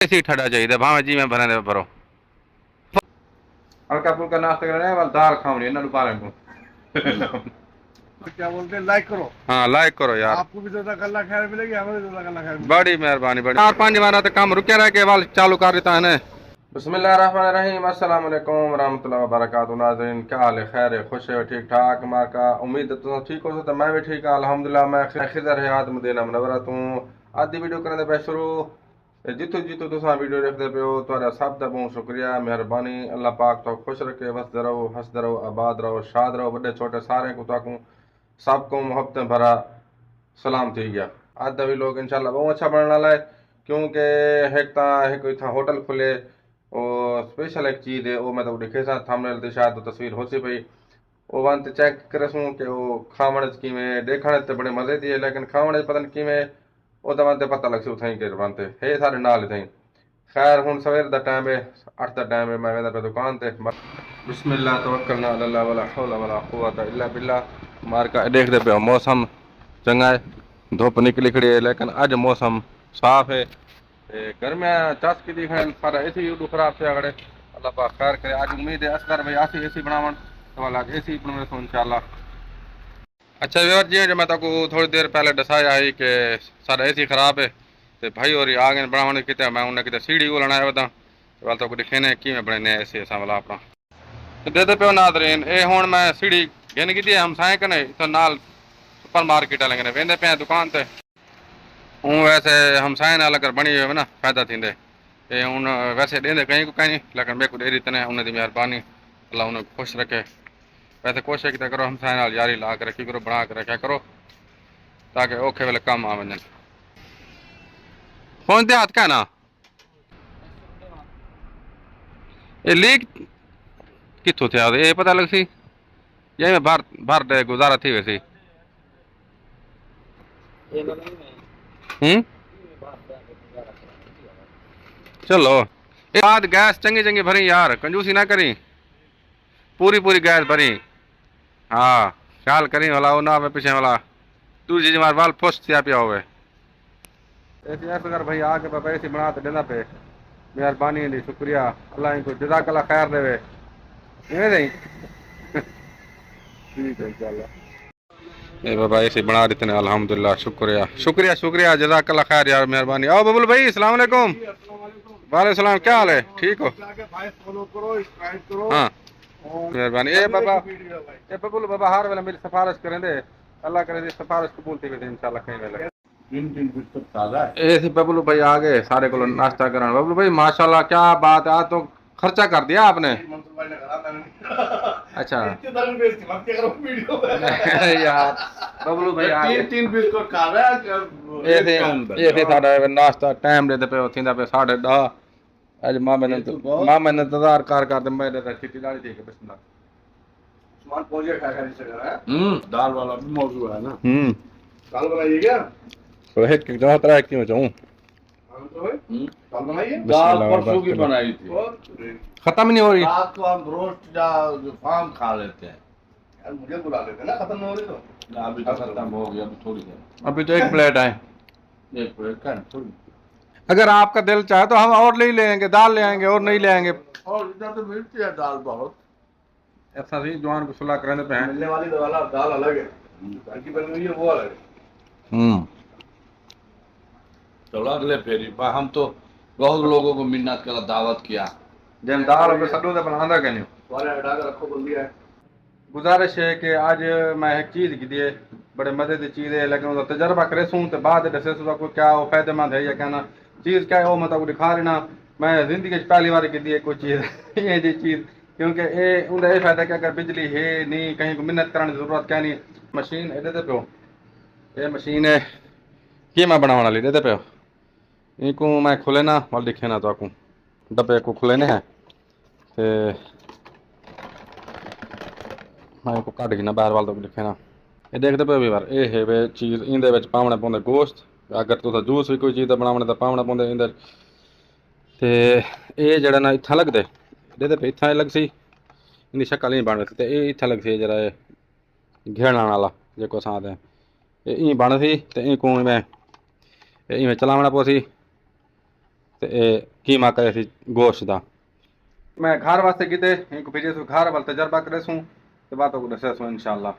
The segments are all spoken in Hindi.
ऐसी ठंडा चाहिए भावे जी में भरने भरो हल्का फुल्का नाश्ता करना है दाल खावनी इन्होंने पालन को क्या बोलते हैं, लाइक करो। हाँ लाइक करो यार, आपको भी ज़्यादा कल्ला खैर मिलेगी, हमें भी ज़्यादा कल्ला खैर मिलेगी। बड़ी मेहरबानी बड़ी 4-5 बार तो काम रुके रह के वाल चालू कर देता है ना। बिस्मिल्लाहिर्रहमानिर्रहीम, अस्सलाम वालेकुम रहमतुल्लाहि व बरकातुहू। नाज़रीन क्या हाल है, खैर है, खुश है, ठीक ठाक मार का उम्मीद है तुम ठीक हो। तो मैं भी ठीक हूं अल्हम्दुलिल्लाह। मैं खिज़र हयात मदीना मुनव्वरा तू आदि वीडियो करने पे शुरू जितों जितों तुसा वीडियो देखते पे हो तो सब का बहुत शुक्रिया मेहरबानी। अल्लाह पाक तो खुश रखे, वसदे रहो, हंसदे रहो, आबाद रहो, शाद रहो। बड़े छोटे सारे को ताकू सबको मोहब्बतें भरा सलाम थी गया। आज का भी लोग इंशाल्लाह बहुत अच्छा बनने वाला है क्योंकि एक इतना होटल खुले और स्पेशल एक चीज़ है वो मैं तो दिखे सा थंबनेल ते शायद तो तस्वीर होती पई वो वन ते चेक करसूं कि वो खावण किवें देखण ते बड़े मज़े दी है लेकिन खावण पता नहीं किवें वो तो वन ते पता लग सी उथाई के वन ते हे सारे नाल थई। खैर हुन सवेर दा टाइम है 8 दा टाइम है मैं वेंदा पे दुकान ते बिस्मिल्लाह तवक्कलना अल्लाह वला हौला वला कुव्वता इल्ला बिल्लाह। मार का देखते पे मौसम चंगा है, धुप निकली खड़ी है लेकिन अज मौसम साफ है। गर्मियाँ चस की दिखण पर एसी यूडू खराब थे अगड़े अल्लाह पाक खैर करे। आज उम्मीद है असगर भाई आसी एसी बनावन तो वाला एसी बनवे तो इंशाल्लाह। अच्छा व्यवर जी जो मैं तक थोड़ी देर पहले दसाया है कि सारा एसी खराब है तो भाई और आ गए बनाने किते मैं उन्हें किते सीढ़ी को लना वदा वाल तो दिखे ने किवें बने एसी असा वाला अपना दे दे पे नादरीन ए हुन मैं सीढ़ी गिन की हम साए कने तो नाल सुपर मार्केट वाले ने वेंदे पे दुकान ते हूँ वैसे हमसाए नाल अगर बनी हुई ना फायदा थींदे ये हूँ वैसे देंदे कहीं को कहीं लेकिन मेरे को दे दी तने उन्हें दी मेहरबानी अल्लाह उन्हें खुश रखे। वैसे कोशिश किया करो हमसाए नाल यारी ला के रखी करो बना के रखा करो ताकि औखे वेले कम आ वजन। फोन दे हाथ का ना ये लीक कितों थे ये पता लग सी यही में भर भर दे गुजारा थी वैसी चलो एक बात गैस चंगी चंगी भरी यार कंजूसी ना करी पूरी पूरी गैस भरी। हाँ ख्याल करी वाला वो ना पीछे वाला दूसरी जमार वाल फुस थिया पिया हुए ऐसी अगर भाई आके पापा ऐसी बना तो देना पे मेहरबानी दी शुक्रिया अल्लाह इनको जज़ाकल्लाह खैर देवे इवें नहीं ठीक है इंशाल्लाह। ए बाबा ऐसे बना देते हैं अल्हम्दुलिल्लाह शुक्रिया शुक्रिया शुक्रिया जज़ाकल्लाह खैर यार मेहरबानी। आओ बबुल भाई अस्सलाम वालेकुम। वालेकुम सलाम क्या हाल है ठीक हो। हाँ मेहरबानी ए बाबा ए बबुल बाबा हर वेले मेरी सिफारिश करें दे अल्लाह करे दी सिफारिश कबूल थी वे इंशाल्लाह कहीं वेले। ए सी बबलू भाई आ गए सारे को नाश्ता कराना। बबलू भाई माशाल्लाह क्या बात है आज तो खर्चा कर दिया आपने। अच्छा यार बबलू भाई आ गए तीन बिस्कुट खा रहा है ये थे साडा नाश्ता टाइम देते पे थींदा पे 10:30 आज मामे ने इंतजार कर मैं चिट्ठी डाली थी बिस्मिल्लाह सामान पहुंच गया खा खा रहा है। दाल वाला भी मौजूद है ना। दाल बनाइए क्या? तो एक जो तरह क्यों चाहूं दाल बनाइए। दाल परसों की बनाई थी खत्म नहीं हो रही रात को हम रोस्ट या फार्म खा लेते हैं। यार मुझे बुला लेते ना खत्म हो रही तो अभी तो खत्म हो गया अभी थोड़ी देर अभी तो एक प्लेट है एक प्लेट का थोड़ी। अगर आपका दिल चाहे तो हम और नहीं लेंगे दाल ले आएंगे और नहीं ले आएंगे और इधर तो मिलती है दाल बहुत ऐसा ही जवान को सुलह करने पे मिलने वाली दाल अलग है, घर की बनी हुई है वो अलग है। चलो अगले फेरी हम तो बहुत लोगों को मिन्नत करा दावत किया जब दाल पे सडू से बनांदा कहीं वाले हटा के रखो बोल दिया है। गुजारिश है कि आज मैं एक चीज़ की दिए बड़े मज़े की चीज़ है लेकिन उसका तजर्बा करे सूँ तो बाद दसे उसका कोई क्या वो फायदेमंद है या क्या ना चीज़ क्या है वो मतलब दिखा लेना। मैं जिंदगी पहली बार की दी कोई चीज़ ये जी चीज़ क्योंकि ये उनका ये फायदा कि अगर बिजली है नहीं कहीं को मिन्नत करने की जरूरत क्या नहीं मशीन ये देते पे ये मशीन है कि मैं बनाने वाली देते पे इनको मैं खुले ना वाल दिखे ना तो आपको डब्बे को खुले ने हैं ते मैं इनको कट गिना बाहर वाल तो दिखे ना ये देखते पे भी बार ये है वे चीज़ इंदे विच पावने पौंदे गोश्त अगर तुस जूस भी कोई चीज़ बनावने तो पावने पौंदे इंदे ते ये जड़ा ना इत्थां लगदे देते पे इत्थां लग सी इनकी शक्ल नहीं बन ते ये इत्थां लग सी जरा घेरना वाला जेको असां आखदे ये बन सी ते इनको मैं चलावना पौसी ते कीमा करे सी गोश्त दा मैं घर वास्ते किते एक भेजे सु घर वाल तजर्बा करे सूं ते बातों को दसे सूं इंशाल्लाह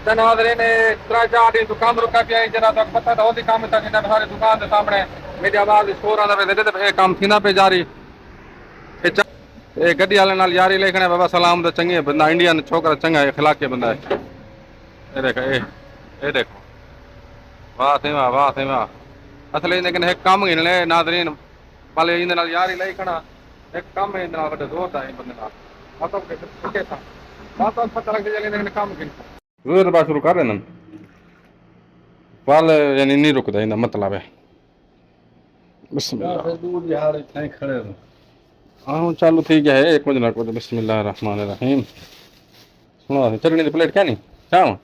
नाज़रीन 3-4 दिन दुकान रुका पिया जरा तो पता तो होती काम था जिन्ना सारे दुकान के सामने मेरी आवाज शोर आंदा पे ते काम थींदा पे जारी ए गड्डी वाले नाल यारी लेखने बाबा सलाम तो चंगे बंदा इंडियन छोकरा चंगा है अखलाकी बंदा है ए देखो ए देखो वाह थे वाह असल लेकिन एक काम गिनले नाज़रीन भले इन नाल यारी लेखना एक काम है इन नाल बड़े जोर दा बंदे नाल बातों के था बातों पता लग जाए लेकिन काम गिन जोर बात शुरू कर रहे हैं वाल यानी नहीं रुकदा इंदा मतलब है बिस्मिल्लाह दूर यार इतना ही खड़े हो हाँ चालू थी गया है एक कुछ ना कुछ बिस्मिल्लाह रहमान रहीम सुनो चटनी की प्लेट क्या नहीं चाव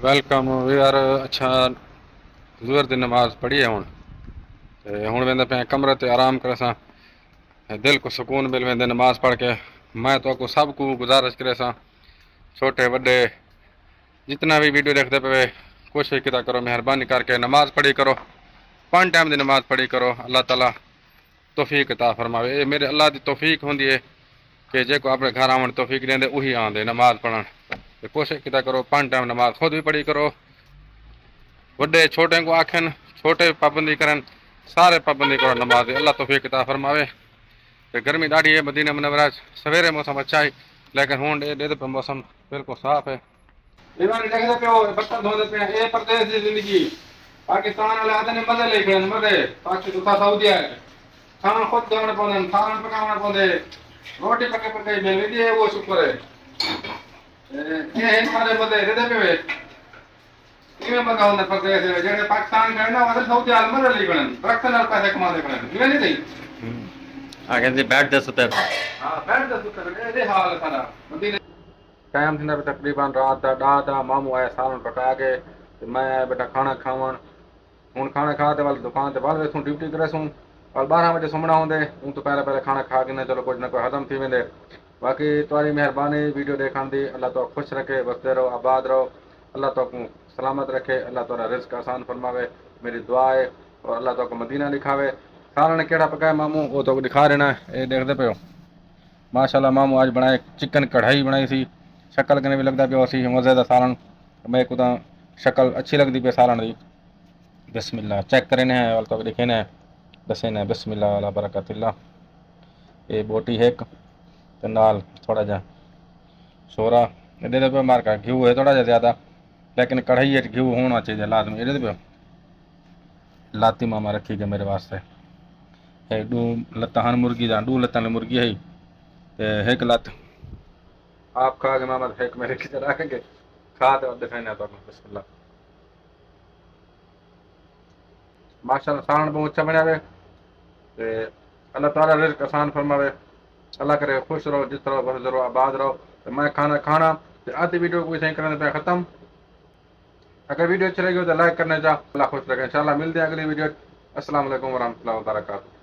वेलकम यार अच्छा ज़ुहर दी नमाज पढ़ी है हुण वेंदे पे कमरे ते आराम करे सा दिल को सुकून मिल वेंदे नमाज पढ़ के मैं तो को सब को गुजारिश करे सा छोटे बड़े जितना भी वीडियो देखते पे कोशिश किया करो मेहरबानी करके नमाज पढ़ी करो 5 टाइम की नमाज पढ़ी करो अल्लाह ताला तौफीक अता फरमावे ये मेरे अल्लाह की तौफीक होंदी है कि जो अपने घर आवन तौफीक देंदे उही आंदे नमाज पढ़न तो कोशिश किया करो 5 टाइम नमाज खुद भी पढ़ी करो बड़े छोटे को आखन छोटे पाबंदी करन सारे पाबंदी करो नमाज अल्लाह तौफीक अता फरमावे तो गर्मी ॾाढी है मदीना मुनव्वरा सवेरे मौसम अच्छा है लेकिन हुण ॾेढ पे मौसम बिल्कुल साफ है दीवानी देखते पे हो बर्तन धोते पे ये परदेश की जिंदगी पाकिस्तान वाले आते ने मजे ले गए मजे पाकिस्तान सऊदी है खाना खुद धोने पौंदे खाना पकावना पौंदे रोटी पके मिल वेंदी है वो शुक्र है ये है सारे मजे देते पे इवें पकावना परदेश जेड़े पाकिस्तान गए ना वहां सऊदी वाले मजे ले गए रखते नाल पैसे कमाते गए इवें नहीं थी आगे से बैठ दे सुते हां बैठ दे सुते ये हाल सारा मदीने टाइम थी तकरीबन रात का मामू आया सालन पका के मैं आया बेटा खाना खावन हूँ खाना खा तो वाल दुकान से वाल वेसूँ ड्यूटी करे सूँ और 12 बजे सुमना होंगे हूँ तो पहले खाना खा के ना चलो कुछ ना कोई हजम थी वेंदे बाकी तुम्हारी मेहरबानी वीडियो देखने दी अल्लाह तो खुश रखे बसते रहो आबाद रहो अल्लाह तो को सलामत रखे अल्लाह तोरा रिस्क आसान फरमावे मेरी दुआ है और अल्लाह तो को मदीना दिखावे सालन केड़ा पकाए मामू वो तो दिखा रहे ना ये देखते पे हो माशाल्लाह मामू आज बनाए चिकन कढ़ाई बनाई सी शक्ल कने भी लगता पिया सी मज़े का सालन मैं कुदा शक्ल अच्छी लगती पे सालन की बिस्मिल्लाह चेक करे ने वाल तो दिखे ने दसे ने बिस्मिल्लाह वाला बरकतिल्लाह ये बोटी है तो नाल थोड़ा जा शोरा दे पे मार का घी है थोड़ा जा ज़्यादा लेकिन कढ़ाई है घी होना चाहिए लाजमी ये पे लाती मामा रखी गए मेरे वास्ते है 2 लत्ता मुर्गी दा 2 लत्ता मुर्गी है ते एक लत आप खा के मामा एक मेरे की तरह के खा दे और दिखाने तो बिस्मिल्लाह माशाल्लाह सालन बहुत अच्छा बनावे ते अल्लाह ताला रिज़्क आसान फरमावे अल्लाह करे खुश रहो जिस तरह बस रहो आबाद रहो तो मैं खाना ते आधी वीडियो को सही करने पे खत्म अगर वीडियो अच्छी लगी हो तो लाइक करना चाह अल्लाह खुश रखे इंशाल्लाह मिलते हैं अगली वीडियो अस्सलाम वालेकुम व रहमतुल्लाहि व बरकातहू।